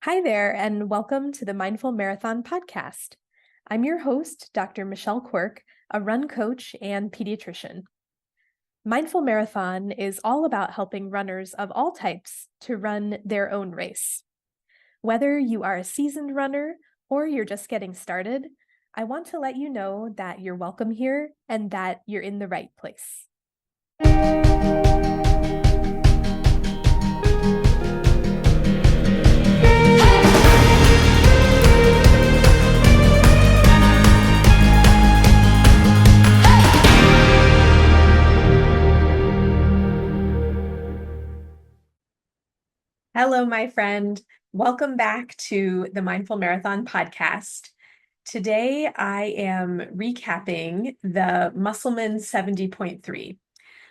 Hi there, and welcome to the Mindful Marathon podcast. I'm your host, Dr. Michelle Quirk, a run coach and pediatrician. Mindful Marathon is all about helping runners of all types to run their own race. Whether you are a seasoned runner or you're just getting started, I want to let you know that you're welcome here and that you're in the right place. Hello, my friend. Welcome back to the Mindful Marathon podcast. Today, I am recapping the Musselman 70.3,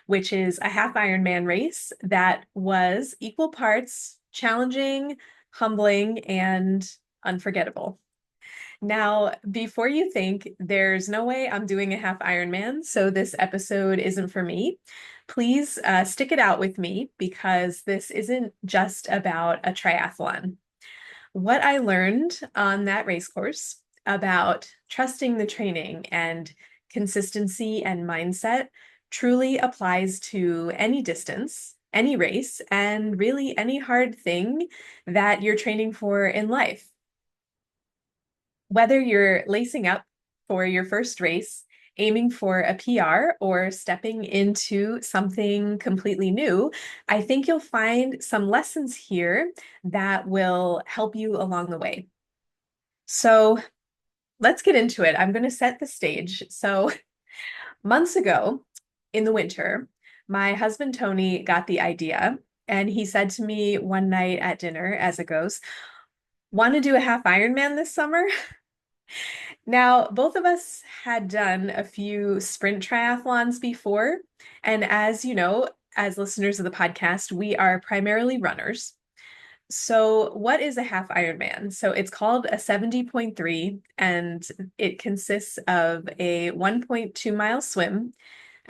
which is a half Ironman race that was equal parts challenging, humbling, and unforgettable. Now, before you think there's no way I'm doing a half Ironman, so this episode isn't for me, please stick it out with me because this isn't just about a triathlon. What I learned on that race course about trusting the training and consistency and mindset truly applies to any distance, any race, and really any hard thing that you're training for in life. Whether you're lacing up for your first race, aiming for a PR, or stepping into something completely new, I think you'll find some lessons here that will help you along the way. So let's get into it. I'm going to set the stage. So months ago in the winter, my husband Tony got the idea, and he said to me one night at dinner, as it goes, "Want to do a half Ironman this summer?" Now, both of us had done a few sprint triathlons before. And as you know, as listeners of the podcast, we are primarily runners. So, what is a half Ironman? So, it's called a 70.3, and it consists of a 1.2 mile swim,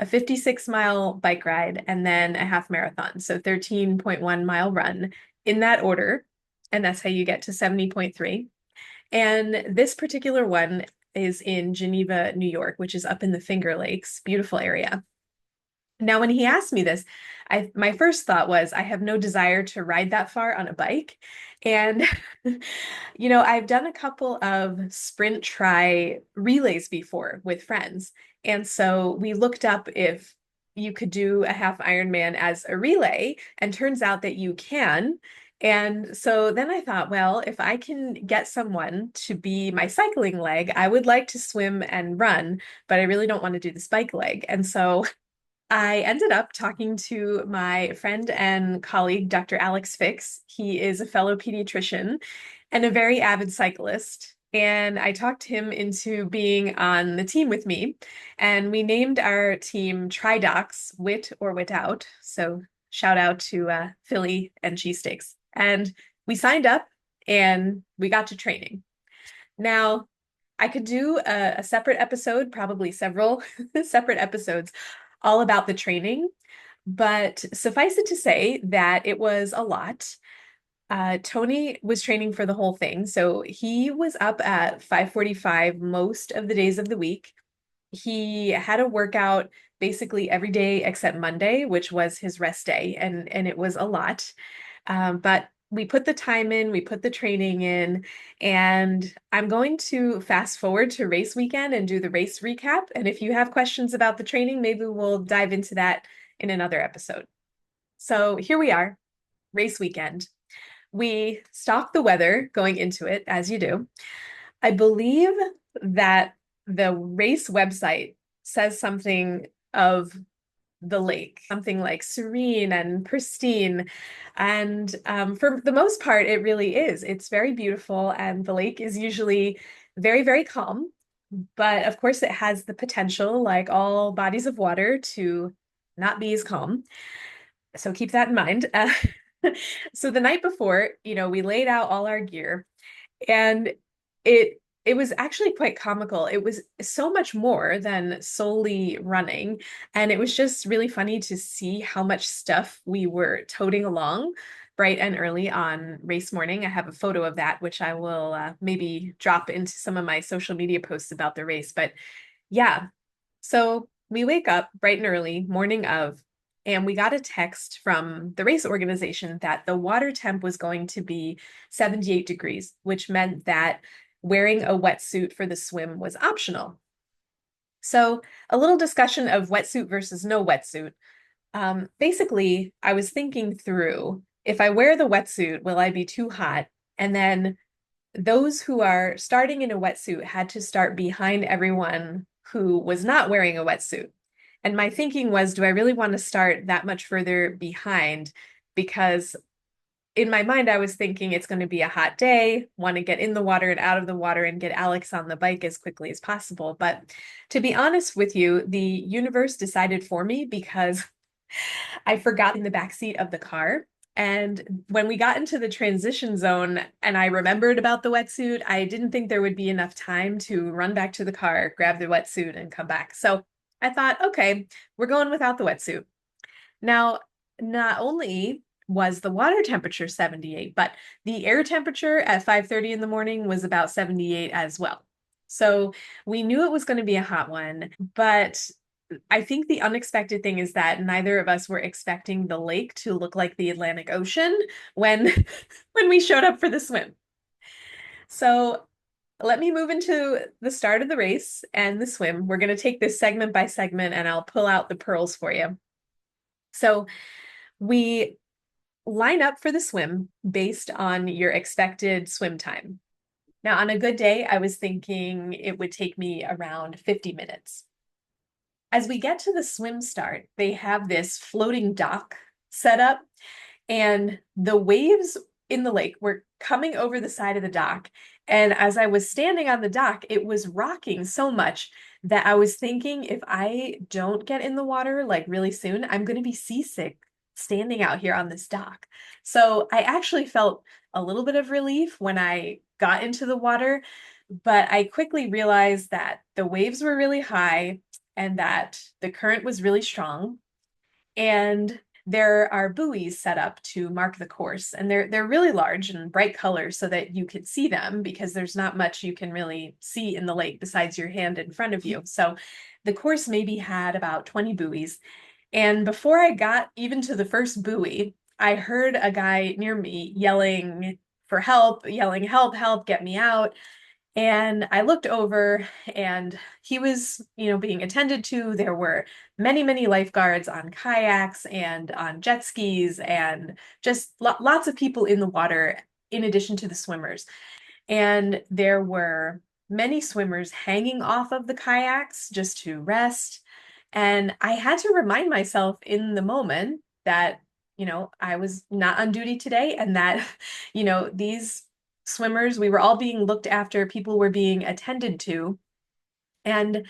a 56-mile bike ride, and then a half marathon. So, 13.1 mile run in that order. And that's how you get to 70.3. And this particular one is in Geneva, New York, which is up in the Finger Lakes, beautiful area. Now, when he asked me this, my first thought was, I have no desire to ride that far on a bike. And, I've done a couple of sprint tri relays before with friends. And so we looked up if you could do a half Ironman as a relay, and turns out that you can. And so then I thought, well, if I can get someone to be my cycling leg, I would like to swim and run, but I really don't want to do this bike leg. And so I ended up talking to my friend and colleague, Dr. Alex Fix. He is a fellow pediatrician and a very avid cyclist. And I talked him into being on the team with me. And we named our team Tridocs, Wit or Without. So shout out to Philly and cheesesteaks. And we signed up and we got to training. Now, I could do a separate episode, probably several separate episodes, all about the training, but suffice it to say that it was a lot. Tony was training for the whole thing, so he was up at 5:45 most of the days of the week. He had a workout basically every day except Monday, which was his rest day, and it was a lot. But we put the time in, we put the training in, and I'm going to fast forward to race weekend and do the race recap. And if you have questions about the training, maybe we'll dive into that in another episode. So here we are, race weekend. We stalk the weather going into it, as you do. I believe that the race website says something of the lake, something like serene and pristine. And for the most part, it really is. It's very beautiful, and the lake is usually very, very calm. But of course, it has the potential, like all bodies of water, to not be as calm. So keep that in mind. So the night before, we laid out all our gear, and it was actually quite comical. It was so much more than solely running. And it was just really funny to see how much stuff we were toting along bright and early on race morning. I have a photo of that, which I will maybe drop into some of my social media posts about the race. But yeah, so we wake up bright and early, morning of, and we got a text from the race organization that the water temp was going to be 78 degrees, which meant that wearing a wetsuit for the swim was optional. So, a little discussion of wetsuit versus no wetsuit. Basically, I was thinking through if I wear the wetsuit, will I be too hot? And then those who are starting in a wetsuit had to start behind everyone who was not wearing a wetsuit. And my thinking was, do I really want to start that much further behind? Because in my mind, I was thinking it's going to be a hot day, want to get in the water and out of the water and get Alex on the bike as quickly as possible. But to be honest with you, the universe decided for me because I forgot in the backseat of the car. And when we got into the transition zone and I remembered about the wetsuit, I didn't think there would be enough time to run back to the car, grab the wetsuit, and come back. So I thought, okay, we're going without the wetsuit. Now, not only was the water temperature 78, but the air temperature at 5:30 in the morning was about 78 as well. So we knew it was going to be a hot one, but I think the unexpected thing is that neither of us were expecting the lake to look like the Atlantic Ocean when when we showed up for the swim. So let me move into the start of the race and the swim. We're going to take this segment by segment and I'll pull out the pearls for you. So we line up for the swim based on your expected swim time. Now, on a good day, I was thinking it would take me around 50 minutes. As we get to the swim start, they have this floating dock set up, and the waves in the lake were coming over the side of the dock. And as I was standing on the dock, it was rocking so much that I was thinking if I don't get in the water like really soon, I'm going to be seasick standing out here on this dock. So I actually felt a little bit of relief when I got into the water, but I quickly realized that the waves were really high and that the current was really strong. And there are buoys set up to mark the course, and they're really large and bright colors so that you could see them because there's not much you can really see in the lake besides your hand in front of you. So the course maybe had about 20 buoys. And before I got even to the first buoy, I heard a guy near me yelling for help, yelling, help, help, get me out. And I looked over and he was, being attended to. There were many, many lifeguards on kayaks and on jet skis and just lots of people in the water in addition to the swimmers. And there were many swimmers hanging off of the kayaks just to rest. And I had to remind myself in the moment that, I was not on duty today and that, these swimmers, we were all being looked after, people were being attended to, and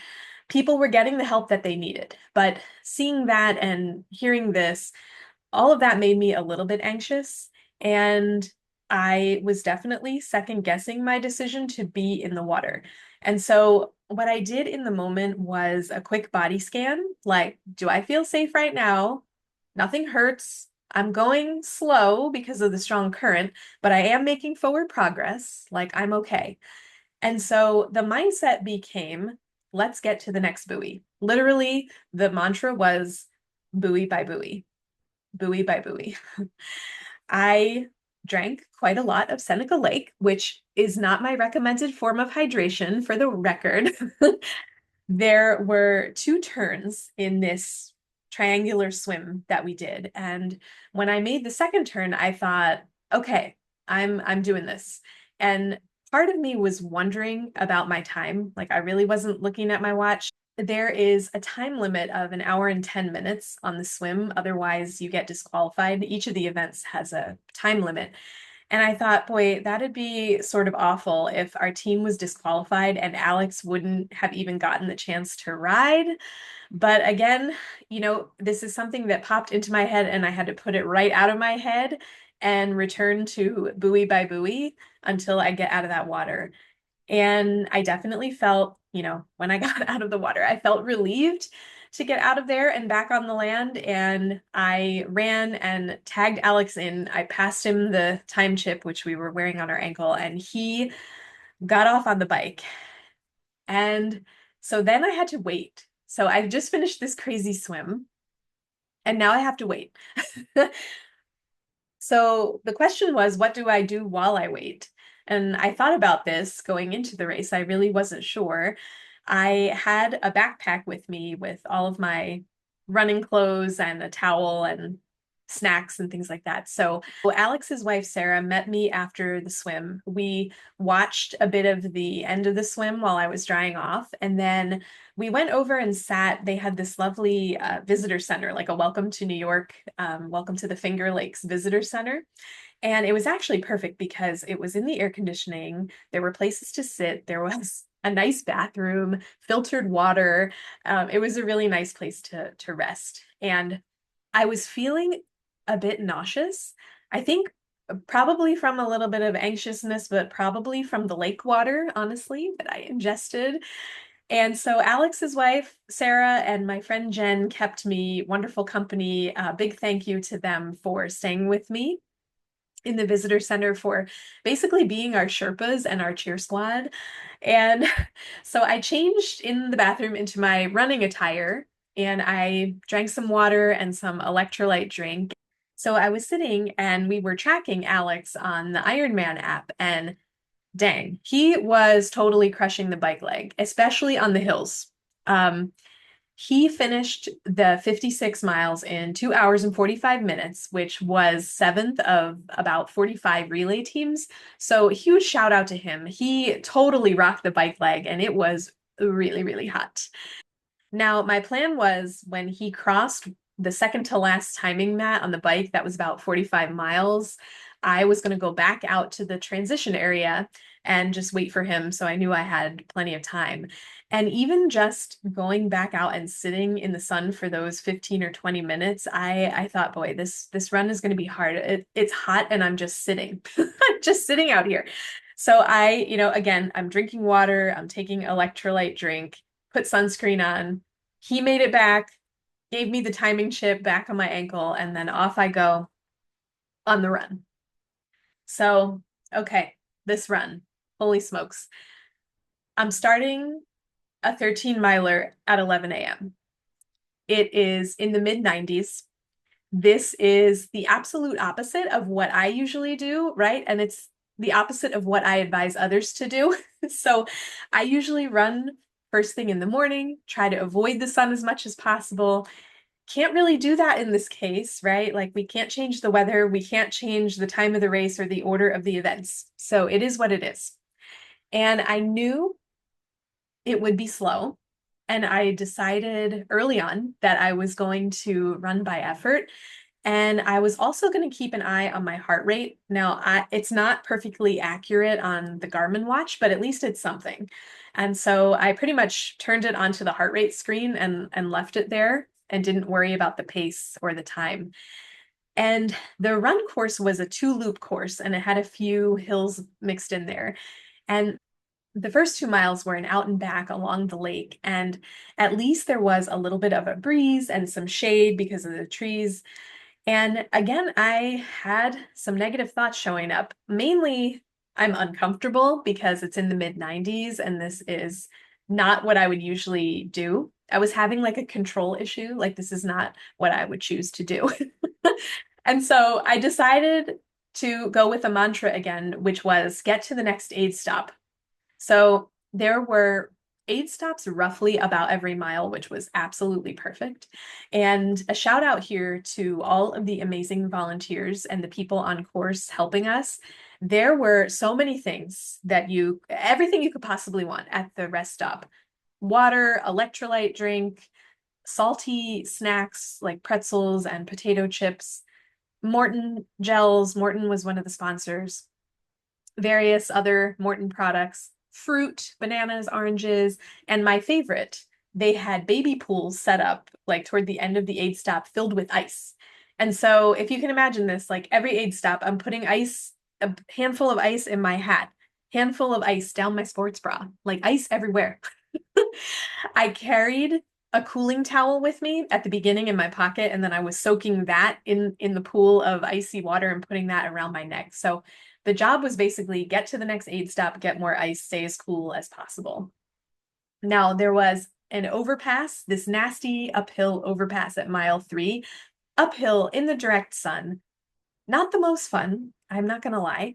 people were getting the help that they needed. But seeing that and hearing this, all of that made me a little bit anxious. And I was definitely second guessing my decision to be in the water. And so, what I did in the moment was a quick body scan like, do I feel safe right now? Nothing hurts. I'm going slow because of the strong current, but I am making forward progress. Like, I'm okay. And so the mindset became, let's get to the next buoy. Literally, the mantra was buoy by buoy, buoy by buoy. I drank quite a lot of Seneca Lake, which is not my recommended form of hydration for the record. There were two turns in this triangular swim that we did. And when I made the second turn, I thought, okay, I'm doing this. And part of me was wondering about my time. Like I really wasn't looking at my watch. There is a time limit of an hour and 10 minutes on the swim. Otherwise, you get disqualified. Each of the events has a time limit. And I thought, boy, that'd be sort of awful if our team was disqualified and Alex wouldn't have even gotten the chance to ride. But again, this is something that popped into my head and I had to put it right out of my head and return to buoy by buoy until I get out of that water. And I definitely felt, when I got out of the water, I felt relieved to get out of there and back on the land. And I ran and tagged Alex in. I passed him the time chip, which we were wearing on our ankle, and he got off on the bike. And so then I had to wait. So I just finished this crazy swim, and now I have to wait. So the question was, what do I do while I wait? And I thought about this going into the race. I really wasn't sure. I had a backpack with me with all of my running clothes and a towel and snacks and things like that. So Alex's wife, Sarah, met me after the swim. We watched a bit of the end of the swim while I was drying off. And then we went over and sat. They had this lovely visitor center, like a welcome to New York, welcome to the Finger Lakes Visitor Center. And it was actually perfect because it was in the air conditioning. There were places to sit. There was a nice bathroom, filtered water. It was a really nice place to rest. And I was feeling a bit nauseous. I think probably from a little bit of anxiousness, but probably from the lake water, honestly, that I ingested. And so Alex's wife, Sarah, and my friend Jen kept me wonderful company. Big thank you to them for staying with me in the visitor center, for basically being our Sherpas and our cheer squad. And so I changed in the bathroom into my running attire and I drank some water and some electrolyte drink. So I was sitting and we were tracking Alex on the Ironman app, and dang, he was totally crushing the bike leg, especially on the hills. Um, he finished the 56 miles in 2 hours and 45 minutes, which was seventh of about 45 relay teams. So huge shout out to him. He totally rocked the bike leg and it was really, really hot. Now, my plan was when he crossed the second to last timing mat on the bike, that was about 45 miles, I was going to go back out to the transition area and just wait for him. So I knew I had plenty of time. And even just going back out and sitting in the sun for those 15 or 20 minutes, I thought, boy, this run is going to be hard. It's hot and I'm just sitting. I'm just sitting out here. So again, I'm drinking water, I'm taking electrolyte drink, put sunscreen on. He made it back, gave me the timing chip back on my ankle, and then off I go on the run. So, okay, this run, holy smokes. I'm starting a 13 miler at 11 a.m. It is in the mid 90s. This is the absolute opposite of what I usually do, right? And it's the opposite of what I advise others to do. So I usually run first thing in the morning, try to avoid the sun as much as possible. Can't really do that in this case, right? Like we can't change the weather, we can't change the time of the race or the order of the events. So it is what it is. And I knew it would be slow. And I decided early on that I was going to run by effort. And I was also going to keep an eye on my heart rate. Now, it's not perfectly accurate on the Garmin watch, but at least it's something. And so I pretty much turned it onto the heart rate screen and left it there and didn't worry about the pace or the time. And the run course was a 2-loop course, and it had a few hills mixed in there. And the first 2 miles were an out and back along the lake, and at least there was a little bit of a breeze and some shade because of the trees. And again, I had some negative thoughts showing up. Mainly, I'm uncomfortable because it's in the mid 90s and this is not what I would usually do. I was having like a control issue, like this is not what I would choose to do. And so I decided to go with a mantra again, which was get to the next aid stop. So there were aid stops roughly about every mile, which was absolutely perfect. And a shout out here to all of the amazing volunteers and the people on course helping us. There were so many things everything you could possibly want at the rest stop. Water, electrolyte drink, salty snacks like pretzels and potato chips, Morton gels. Morton was one of the sponsors, various other Morton products, fruit, bananas, oranges, and my favorite, they had baby pools set up like toward the end of the aid stop filled with ice. And so if you can imagine this, like every aid stop, I'm putting ice, a handful of ice in my hat, handful of ice down my sports bra, like ice everywhere. I carried a cooling towel with me at the beginning in my pocket, and then I was soaking that in the pool of icy water and putting that around my neck. So the job was basically get to the next aid stop, get more ice, stay as cool as possible. Now there was an overpass, this nasty uphill overpass at mile 3, uphill in the direct sun. Not the most fun, I'm not gonna lie.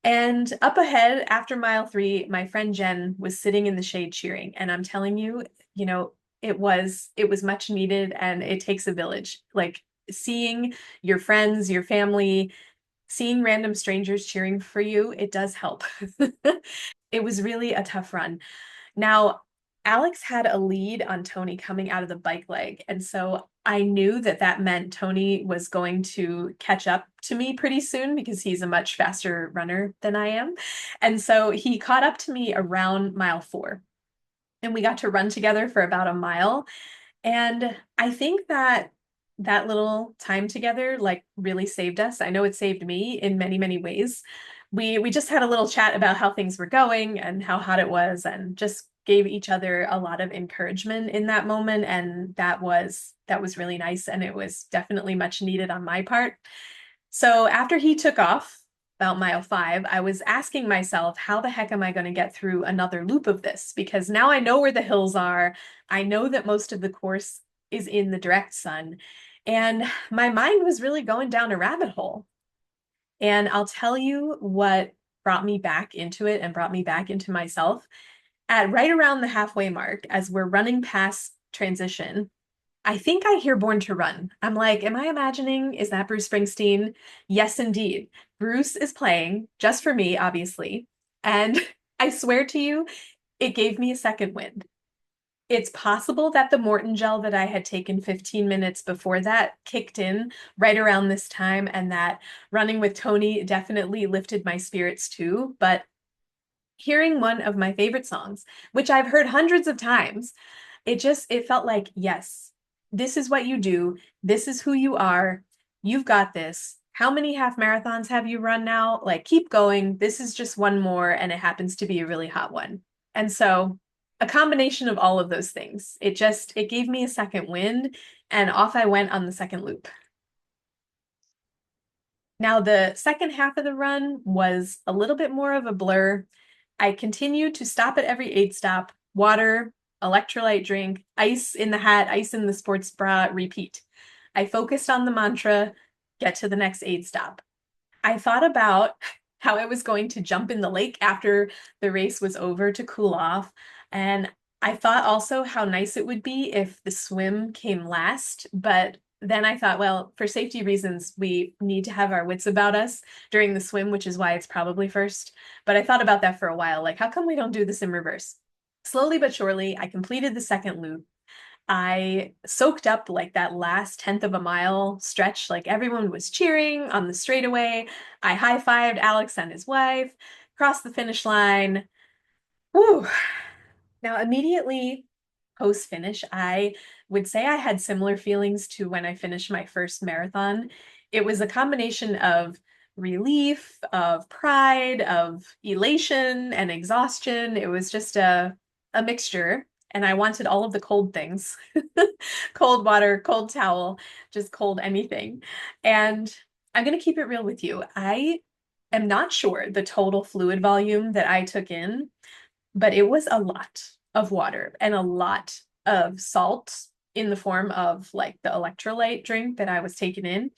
And up ahead, after mile 3, my friend Jen was sitting in the shade cheering. And I'm telling you, you know, it was much needed, and it takes a village. Like seeing your friends, your family, seeing random strangers cheering for you, it does help. It was really a tough run. Now, Alex had a lead on Tony coming out of the bike leg. And so I knew that that meant Tony was going to catch up to me pretty soon because he's a much faster runner than I am. And so he caught up to me around mile 4. And we got to run together for about a mile. And I think that that little time together like really saved us. I know it saved me in many, many ways. We just had a little chat about how things were going and how hot it was, and just gave each other a lot of encouragement in that moment, and that was really nice, and it was definitely much needed on my part. So after he took off about mile 5, I was asking myself, how the heck am I going to get through another loop of this? Because now I know where the hills are. I know that most of the course is in the direct sun. And my mind was really going down a rabbit hole. And I'll tell you what brought me back into it and brought me back into myself. At right around the halfway mark, as we're running past transition, I think I hear Born to Run. I'm like, am I imagining? Is that Bruce Springsteen? Yes, indeed. Bruce is playing just for me, obviously. And I swear to you, it gave me a second wind. It's possible that the Morton gel that I had taken 15 minutes before that kicked in right around this time, and that running with Tony definitely lifted my spirits too. But hearing one of my favorite songs, which I've heard hundreds of times, it felt like, yes, this is what you do. This is who you are. You've got this. How many half marathons have you run now? Like, keep going. This is just one more, and it happens to be a really hot one. And so, a combination of all of those things. It gave me a second wind, and off I went on the second loop. Now, the second half of the run was a little bit more of a blur. I continued to stop at every aid stop, water, electrolyte drink, ice in the hat, ice in the sports bra, repeat. I focused on the mantra, get to the next aid stop. I thought about how I was going to jump in the lake after the race was over to cool off. And I thought also how nice it would be if the swim came last. But then I thought, well, for safety reasons, we need to have our wits about us during the swim, which is why it's probably first. But I thought about that for a while. Like, how come we don't do this in reverse? Slowly but surely, I completed the second loop. I soaked up like that last tenth of a mile stretch. Like everyone was cheering on the straightaway. I high-fived Alex and his wife, crossed the finish line. Woo. Now, immediately post finish, I would say I had similar feelings to when I finished my first marathon. It was a combination of relief, of pride, of elation and exhaustion. It was just a mixture. And I wanted all of the cold things, cold water, cold towel, just cold anything. And I'm going to keep it real with you. I am not sure the total fluid volume that I took in, but it was a lot of water and a lot of salt in the form of like the electrolyte drink that I was taking in.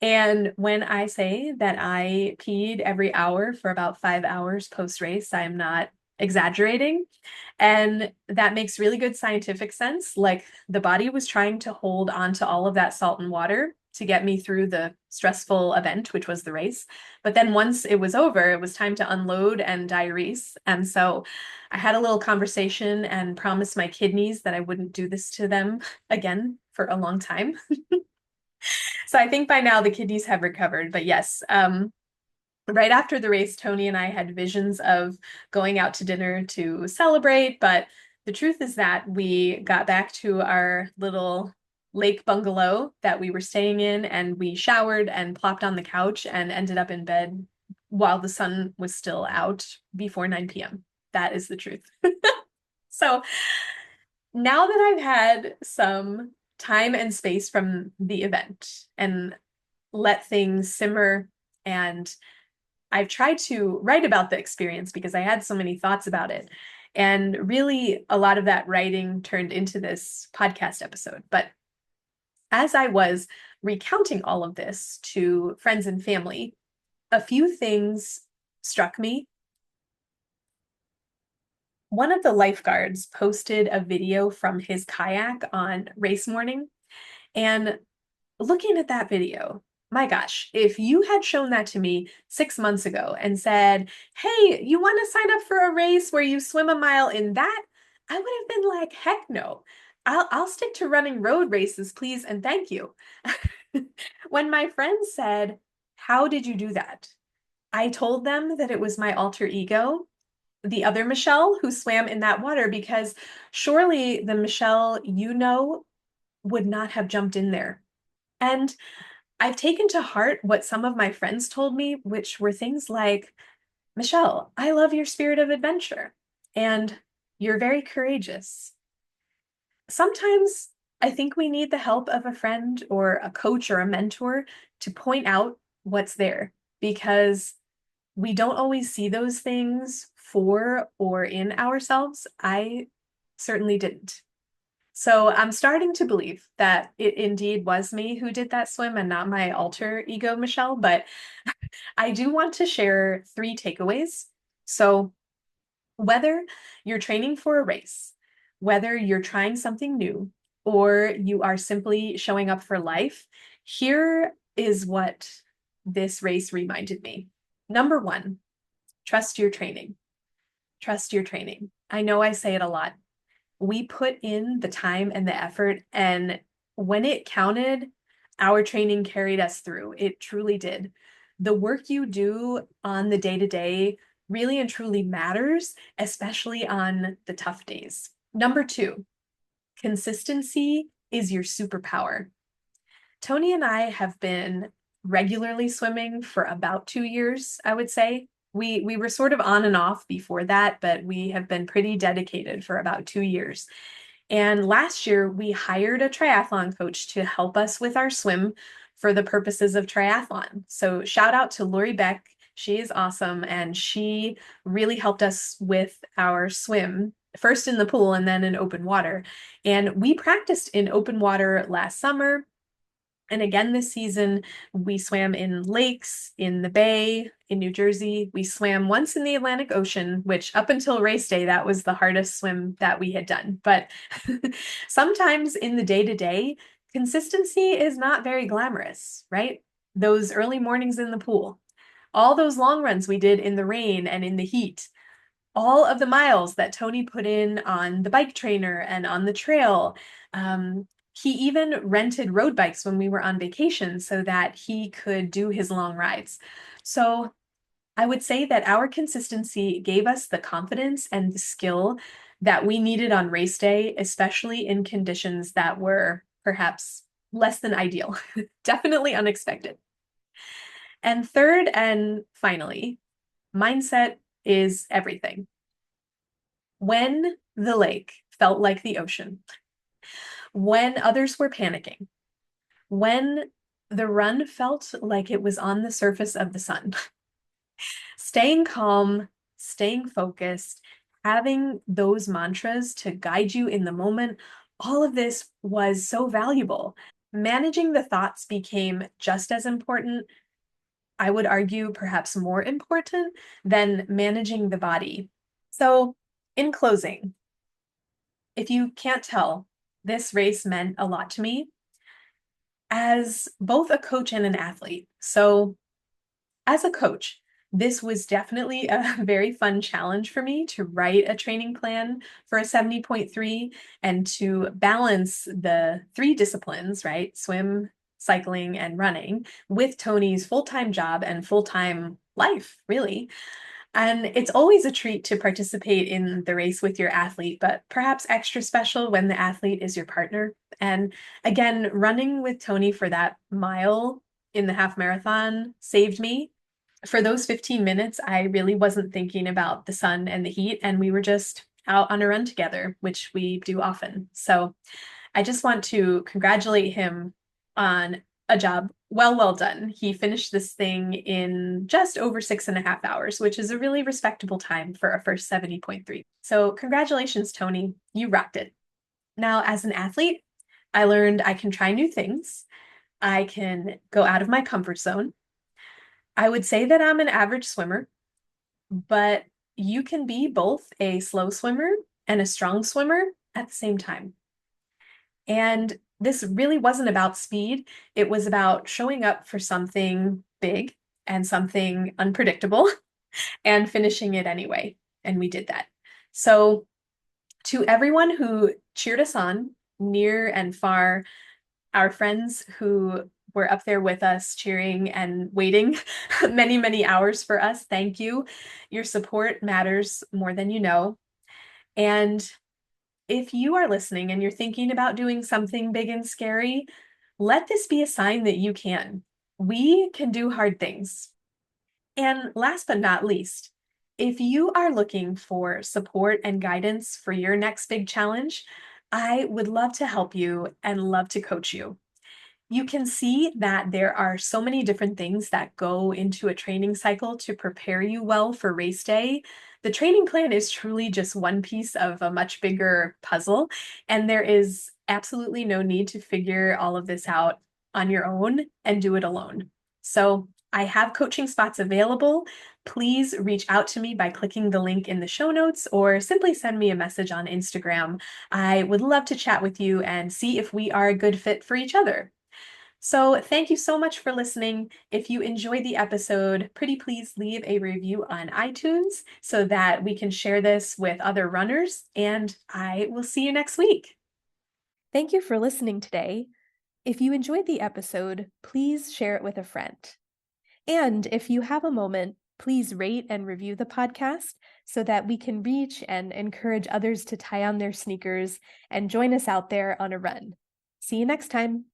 And when I say that I peed every hour for about 5 hours post race, I'm not exaggerating. And that makes really good scientific sense. Like the body was trying to hold on to all of that salt and water to get me through the stressful event, which was the race. But then once it was over, it was time to unload and diurese. And so I had a little conversation and promised my kidneys that I wouldn't do this to them again for a long time. So I think by now the kidneys have recovered. But yes, right after the race, Tony and I had visions of going out to dinner to celebrate. But the truth is that we got back to our little lake bungalow that we were staying in, and we showered and plopped on the couch and ended up in bed while the sun was still out before 9 p.m. That is the truth. So Now that I've had some time and space from the event and let things simmer, and I've tried to write about the experience because I had so many thoughts about it. And really, a lot of that writing turned into this podcast episode. But as I was recounting all of this to friends and family, a few things struck me. One of the lifeguards posted a video from his kayak on race morning. And looking at that video, my gosh, if you had shown that to me 6 months ago and said, hey, you want to sign up for a race where you swim a mile in that? I would have been like, heck no. I'll stick to running road races, please, and thank you. When my friends said, how did you do that? I told them that it was my alter ego, the other Michelle who swam in that water, because surely the Michelle you know would not have jumped in there. And I've taken to heart what some of my friends told me, which were things like, Michelle, I love your spirit of adventure, and you're very courageous. Sometimes I think we need the help of a friend or a coach or a mentor to point out what's there, because we don't always see those things for or in ourselves. I certainly didn't. So I'm starting to believe that it indeed was me who did that swim and not my alter ego, Michelle. But I do want to share three takeaways. So, whether you're training for a race, whether you're trying something new, or you are simply showing up for life, here is what this race reminded me. Number one, trust your training. Trust your training. I know I say it a lot. We put in the time and the effort, and when it counted, our training carried us through. It truly did. The work you do on the day to day really and truly matters, especially on the tough days. Number two, consistency is your superpower. Tony and I have been regularly swimming for about 2 years, I would say. We were sort of on and off before that, but we have been pretty dedicated for about 2 years. And last year, we hired a triathlon coach to help us with our swim for the purposes of triathlon. So, shout out to Lori Beck. She is awesome. And she really helped us with our swim, first in the pool and then in open water. And we practiced in open water last summer. And again, this season, we swam in lakes, in the bay, in New Jersey. We swam once in the Atlantic Ocean, which up until race day, that was the hardest swim that we had done. But sometimes in the day to day, consistency is not very glamorous, right? Those early mornings in the pool, all those long runs we did in the rain and in the heat, all of the miles that Tony put in on the bike trainer and on the trail. He even rented road bikes when we were on vacation so that he could do his long rides. So I would say that our consistency gave us the confidence and the skill that we needed on race day, especially in conditions that were perhaps less than ideal, definitely unexpected. And third and finally, mindset is everything. When the lake felt like the ocean, when others were panicking, when the run felt like it was on the surface of the sun, staying calm, staying focused, having those mantras to guide you in the moment, all of this was so valuable. Managing the thoughts became just as important. I would argue perhaps more important than managing the body. So, in closing, if you can't tell, this race meant a lot to me as both a coach and an athlete. So, as a coach, this was definitely a very fun challenge for me to write a training plan for a 70.3 and to balance the three disciplines, right? Swim, cycling, and running with Tony's full-time job and full-time life, really. And it's always a treat to participate in the race with your athlete, but perhaps extra special when the athlete is your partner. And again, running with Tony for that mile in the half marathon saved me. For those 15 minutes, I really wasn't thinking about the sun and the heat, and we were just out on a run together, which we do often. So I just want to congratulate him on a job well done. He finished this thing in just over 6.5 hours, which is a really respectable time for a first 70.3. So congratulations, Tony. You rocked it. Now, as an athlete, I learned I can try new things. I can go out of my comfort zone. I would say that I'm an average swimmer, but you can be both a slow swimmer and a strong swimmer at the same time. And this really wasn't about speed. It was about showing up for something big and something unpredictable and finishing it anyway. And we did that. So, to everyone who cheered us on, near and far, our friends who were up there with us cheering and waiting many, many hours for us, thank you. Your support matters more than you know. And if you are listening and you're thinking about doing something big and scary, let this be a sign that you can. We can do hard things. And last but not least, if you are looking for support and guidance for your next big challenge, I would love to help you and love to coach you. You can see that there are so many different things that go into a training cycle to prepare you well for race day. The training plan is truly just one piece of a much bigger puzzle, and there is absolutely no need to figure all of this out on your own and do it alone. So, I have coaching spots available. Please reach out to me by clicking the link in the show notes or simply send me a message on Instagram. I would love to chat with you and see if we are a good fit for each other. So, thank you so much for listening. If you enjoyed the episode, pretty please leave a review on iTunes so that we can share this with other runners, and I will see you next week. Thank you for listening today. If you enjoyed the episode, please share it with a friend. And if you have a moment, please rate and review the podcast so that we can reach and encourage others to tie on their sneakers and join us out there on a run. See you next time.